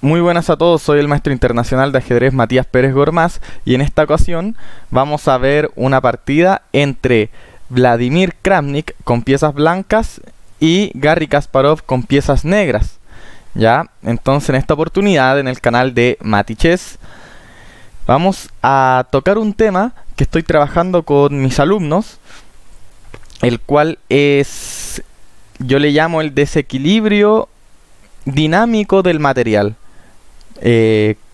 Muy buenas a todos, soy el maestro internacional de ajedrez Matías Pérez Gormaz y en esta ocasión vamos a ver una partida entre Vladimir Kramnik con piezas blancas y Garry Kasparov con piezas negras. Ya, entonces en esta oportunidad en el canal de Matichess vamos a tocar un tema que estoy trabajando con mis alumnos, el cual es, yo le llamo el desequilibrio dinámico del material.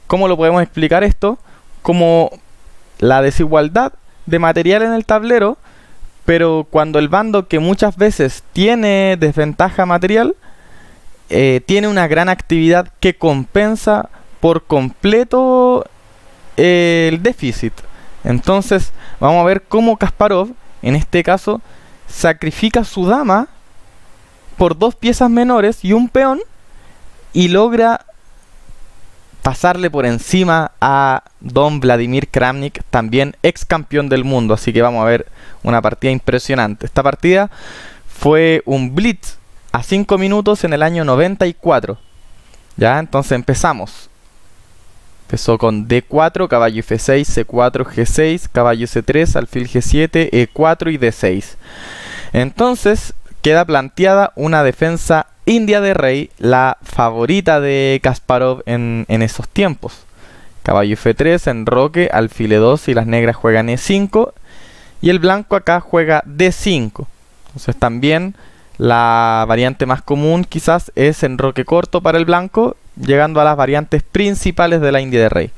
¿Cómo lo podemos explicar esto? Como la desigualdad de material en el tablero, pero cuando el bando que muchas veces tiene desventaja material tiene una gran actividad que compensa por completo el déficit. Entonces vamos a ver cómo Kasparov, en este caso, sacrifica su dama por dos piezas menores y un peón y logra pasarle por encima a don Vladimir Kramnik, también ex campeón del mundo. Así que vamos a ver una partida impresionante. Esta partida fue un blitz a 5 minutos en el año 94. Ya, entonces empezamos. Empezó con D4, caballo F6, C4, G6, caballo C3, alfil G7, E4 y D6. Entonces queda planteada una defensa india de rey, la favorita de Kasparov en esos tiempos. Caballo F3, enroque, alfil E2 y las negras juegan E5 y el blanco acá juega D5. Entonces también la variante más común quizás es enroque corto para el blanco, llegando a las variantes principales de la india de rey.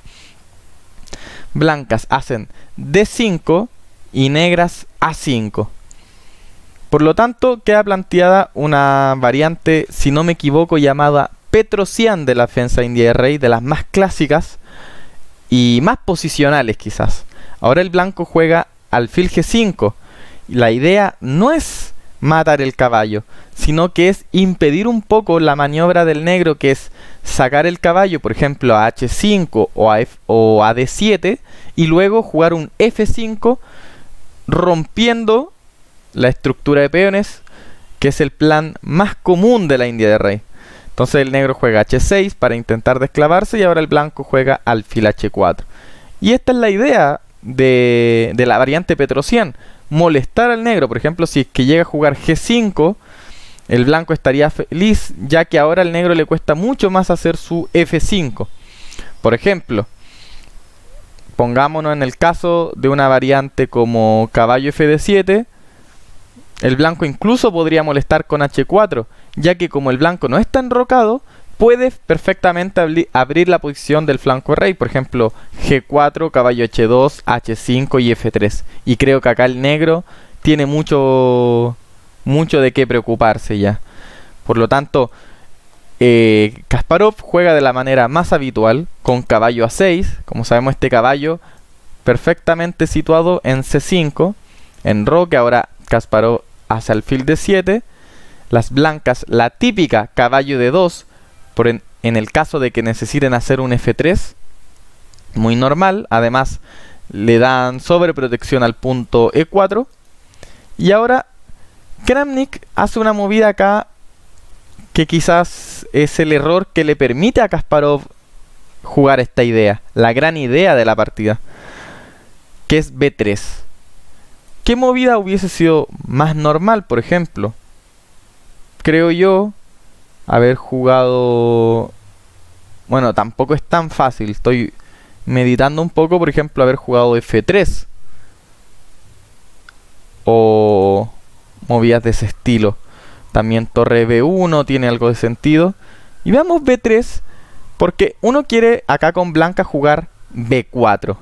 Blancas hacen D5 y negras A5. Por lo tanto, queda planteada una variante, si no me equivoco, llamada Petrosian de la defensa india de rey, de las más clásicas y más posicionales quizás. Ahora el blanco juega alfil G5. La idea no es matar el caballo, sino que es impedir un poco la maniobra del negro, que es sacar el caballo, por ejemplo, a H5 o a D7, y luego jugar un F5, rompiendo la estructura de peones, que es el plan más común de la india de rey. Entonces el negro juega H6 para intentar desclavarse y ahora el blanco juega alfil H4. Y esta es la idea de la variante Petrosian: molestar al negro. Por ejemplo, si es que llega a jugar G5, el blanco estaría feliz, ya que ahora al negro le cuesta mucho más hacer su F5. Por ejemplo, pongámonos en el caso de una variante como caballo FD7, el blanco incluso podría molestar con H4, ya que como el blanco no está enrocado, puede perfectamente abrir la posición del flanco rey. Por ejemplo, G4, caballo H2, H5 y F3. Y creo que acá el negro tiene mucho de qué preocuparse ya. Por lo tanto, Kasparov juega de la manera más habitual, con caballo A6. Como sabemos, este caballo perfectamente situado en C5, enroque. Ahora Kasparov hace alfil D7. Las blancas, la típica caballo D2, en el caso de que necesiten hacer un F3, muy normal. Además le dan sobreprotección al punto E4. Y ahora Kramnik hace una movida acá que quizás es el error que le permite a Kasparov jugar esta idea, la gran idea de la partida, que es B3. ¿Qué movida hubiese sido más normal? Por ejemplo, creo yo haber jugado... Bueno, tampoco es tan fácil. Estoy meditando un poco. Por ejemplo, haber jugado F3 o movidas de ese estilo. También torre B1 tiene algo de sentido. Y veamos B3, porque uno quiere acá con blanca jugar B4.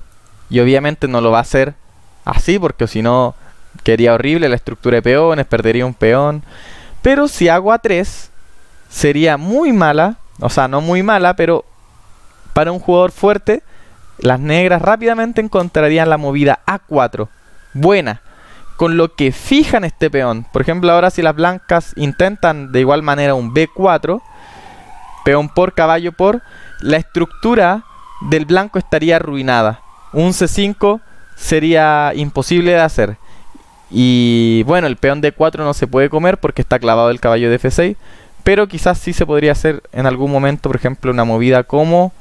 Y obviamente no lo va a hacer así, porque si no quedaría horrible la estructura de peones, perdería un peón. Pero si hago A3 sería muy mala, o sea, no muy mala, pero para un jugador fuerte, las negras rápidamente encontrarían la movida A4 buena, con lo que fijan este peón. Por ejemplo, ahora si las blancas intentan de igual manera un B4, peón por, caballo por, la estructura del blanco estaría arruinada. Un C5 sería imposible de hacer. Y bueno, el peón D4 no se puede comer porque está clavado el caballo de F6, pero quizás sí se podría hacer en algún momento, por ejemplo, una movida como...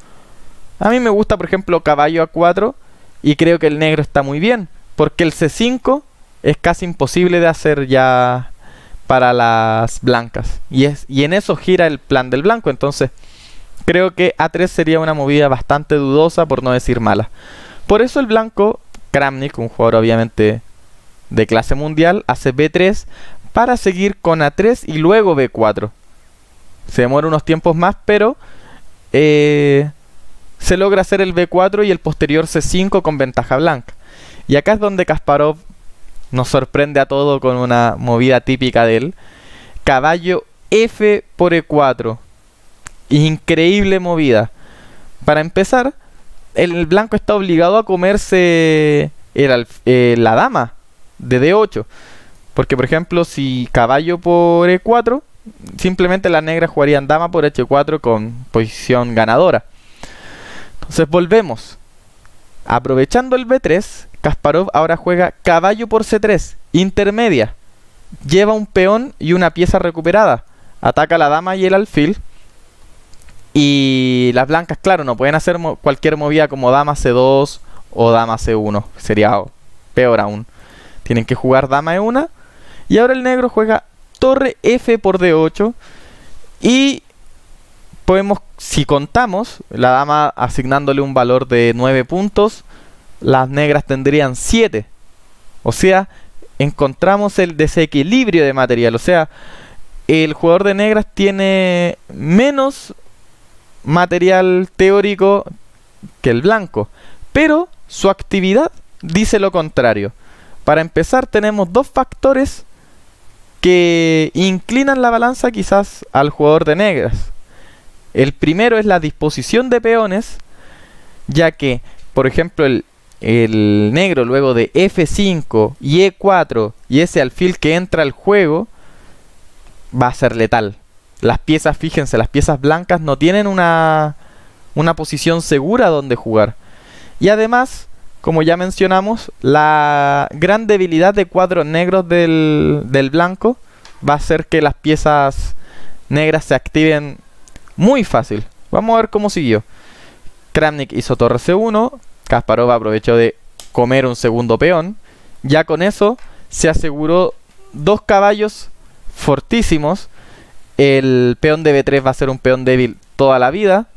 A mí me gusta, por ejemplo, caballo A4, y creo que el negro está muy bien, porque el C5 es casi imposible de hacer ya para las blancas, y en eso gira el plan del blanco. Entonces creo que A3 sería una movida bastante dudosa, por no decir mala. Por eso el blanco, Kramnik, un jugador obviamente de clase mundial, hace B3 para seguir con A3 y luego B4. Se demora unos tiempos más, pero se logra hacer el B4 y el posterior C5 con ventaja blanca. Y acá es donde Kasparov nos sorprende a todos con una movida típica de él. Caballo F por E4. Increíble movida. Para empezar, el blanco está obligado a comerse la dama de D8. Porque, por ejemplo, si caballo por E4, simplemente las negras jugarían dama por H4 con posición ganadora. Entonces volvemos. Aprovechando el B3, Kasparov ahora juega caballo por C3, intermedia. Lleva un peón y una pieza recuperada. Ataca la dama y el alfil. Y las blancas, claro, no pueden hacer cualquier movida como dama C2 o dama C1. Sería peor aún. Tienen que jugar dama E1. Y ahora el negro juega torre F por D8. Y podemos, si contamos, la dama asignándole un valor de 9 puntos, las negras tendrían 7. O sea, encontramos el desequilibrio de material. O sea, el jugador de negras tiene menos material teórico que el blanco, pero su actividad dice lo contrario. Para empezar, tenemos dos factores que inclinan la balanza quizás al jugador de negras. El primero es la disposición de peones, ya que, por ejemplo, el negro luego de F5 y E4 y ese alfil que entra al juego va a ser letal. Las piezas, fíjense, las piezas blancas no tienen una posición segura donde jugar. Y además, como ya mencionamos, la gran debilidad de cuadros negros del blanco va a hacer que las piezas negras se activen muy fácil. Vamos a ver cómo siguió. Kramnik hizo torre C1. Kasparov aprovechó de comer un segundo peón. Ya con eso se aseguró dos caballos fortísimos. El peón de B3 va a ser un peón débil toda la vida.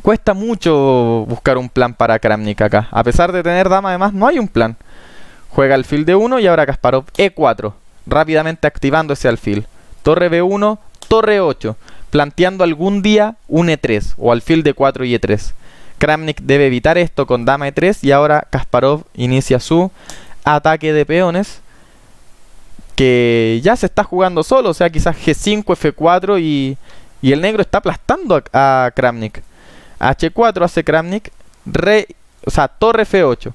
Cuesta mucho buscar un plan para Kramnik acá. A pesar de tener dama, además, no hay un plan. Juega alfil D1 y ahora Kasparov E4. Rápidamente activando ese alfil. Torre B1, torre 8. Planteando algún día un E3 o alfil D4 y E3. Kramnik debe evitar esto con dama E3 y ahora Kasparov inicia su ataque de peones, que ya se está jugando solo. O sea, quizás G5, F4 y el negro está aplastando a Kramnik. H4 hace Kramnik, torre F8.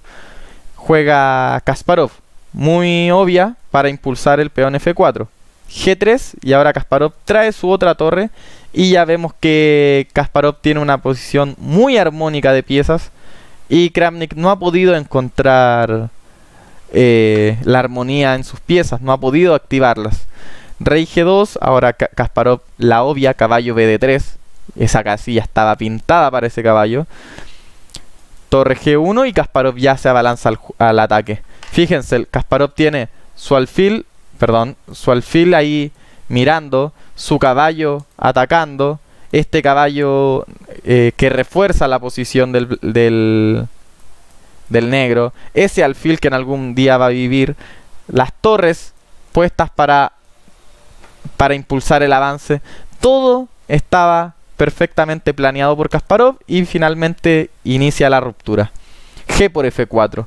Juega Kasparov, muy obvia para impulsar el peón F4. G3 y ahora Kasparov trae su otra torre y ya vemos que Kasparov tiene una posición muy armónica de piezas y Kramnik no ha podido encontrar la armonía en sus piezas, no ha podido activarlas. Rey G2, ahora Kasparov la obvia, caballo BD3. Esa casilla estaba pintada para ese caballo. Torre G1 y Kasparov ya se abalanza al ataque. Fíjense, Kasparov tiene su alfil ahí mirando, su caballo atacando, este caballo que refuerza la posición del negro, ese alfil que en algún día va a vivir, las torres puestas para impulsar el avance. Todo estaba perfectamente planeado por Kasparov y finalmente inicia la ruptura. G por F4,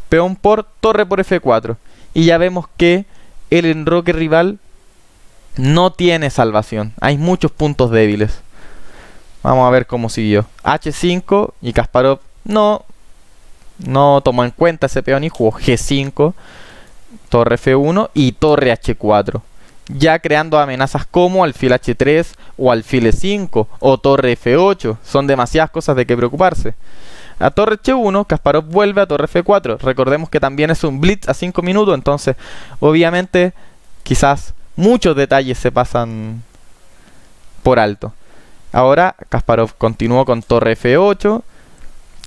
peón por torre por F4 y ya vemos que el enroque rival no tiene salvación. Hay muchos puntos débiles. Vamos a ver cómo siguió. H5 y Kasparov no tomó en cuenta ese peón y jugó G5, torre F1 y torre H4. Ya creando amenazas como alfil H3 o alfil E5 o torre F8. Son demasiadas cosas de que preocuparse. A torre H1, Kasparov vuelve a torre F4. Recordemos que también es un blitz a 5 minutos. Entonces, obviamente, quizás muchos detalles se pasan por alto. Ahora Kasparov continuó con torre F8.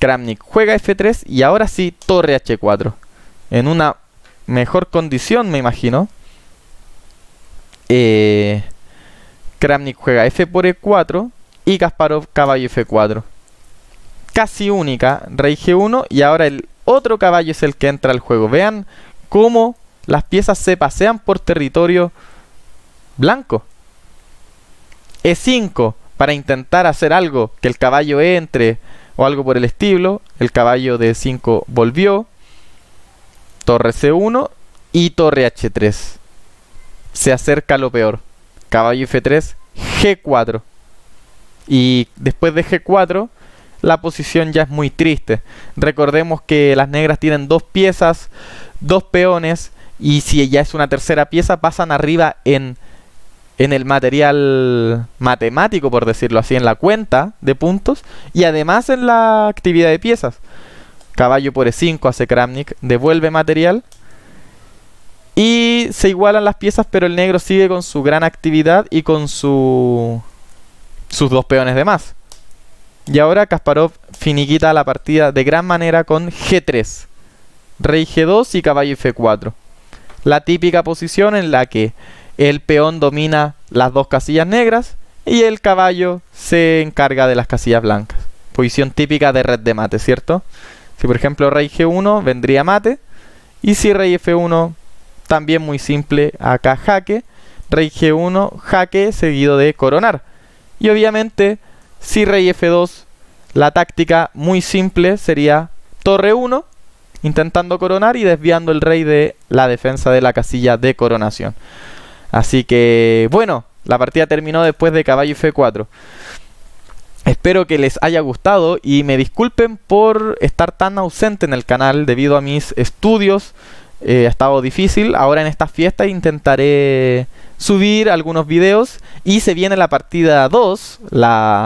Kramnik juega F3 y ahora sí torre H4. En una mejor condición, me imagino. Kramnik juega F por E4 y Kasparov caballo F4. Casi única, rey G1 y ahora el otro caballo es el que entra al juego. Vean cómo las piezas se pasean por territorio blanco. E5 para intentar hacer algo, que el caballo entre o algo por el estilo. El caballo de E5 volvió. Torre C1 y torre H3. Se acerca lo peor. Caballo F3, G4. Y después de G4, la posición ya es muy triste. Recordemos que las negras tienen dos piezas, dos peones, y si ya es una tercera pieza, pasan arriba en el material matemático, por decirlo así, en la cuenta de puntos, y además en la actividad de piezas. Caballo por E5 hace Kramnik, devuelve material, y se igualan las piezas, pero el negro sigue con su gran actividad y con sus dos peones de más. Y ahora Kasparov finiquita la partida de gran manera con G3, rey G2 y caballo F4. La típica posición en la que el peón domina las dos casillas negras y el caballo se encarga de las casillas blancas. Posición típica de red de mate, ¿cierto? Si por ejemplo rey G1 vendría mate, y si rey F1 también muy simple, acá jaque, rey G1 jaque seguido de coronar. Y obviamente si rey F2, la táctica muy simple sería torre 1, intentando coronar y desviando el rey de la defensa de la casilla de coronación. Así que bueno, la partida terminó después de caballo F4. Espero que les haya gustado y me disculpen por estar tan ausente en el canal debido a mis estudios. Ha estado difícil. Ahora en estas fiestas intentaré subir algunos videos y se viene la partida 2,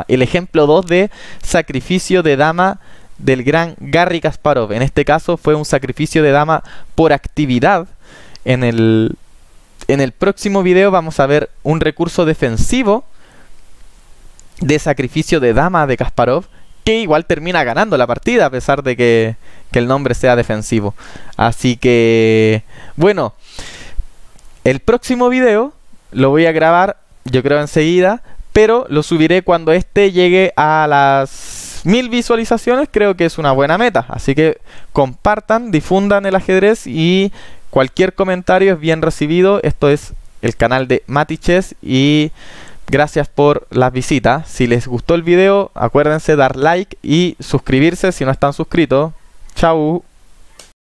el ejemplo 2 de sacrificio de dama del gran Garry Kasparov. En este caso fue un sacrificio de dama por actividad. En el próximo video vamos a ver un recurso defensivo de sacrificio de dama de Kasparov, que igual termina ganando la partida a pesar de que el nombre sea defensivo. Así que bueno, el próximo video lo voy a grabar yo creo enseguida, pero lo subiré cuando este llegue a las 1000 visualizaciones. Creo que es una buena meta, así que compartan, difundan el ajedrez y cualquier comentario es bien recibido. Esto es el canal de Matichess y gracias por las visitas. Si les gustó el video, acuérdense dar like y suscribirse si no están suscritos. Chau.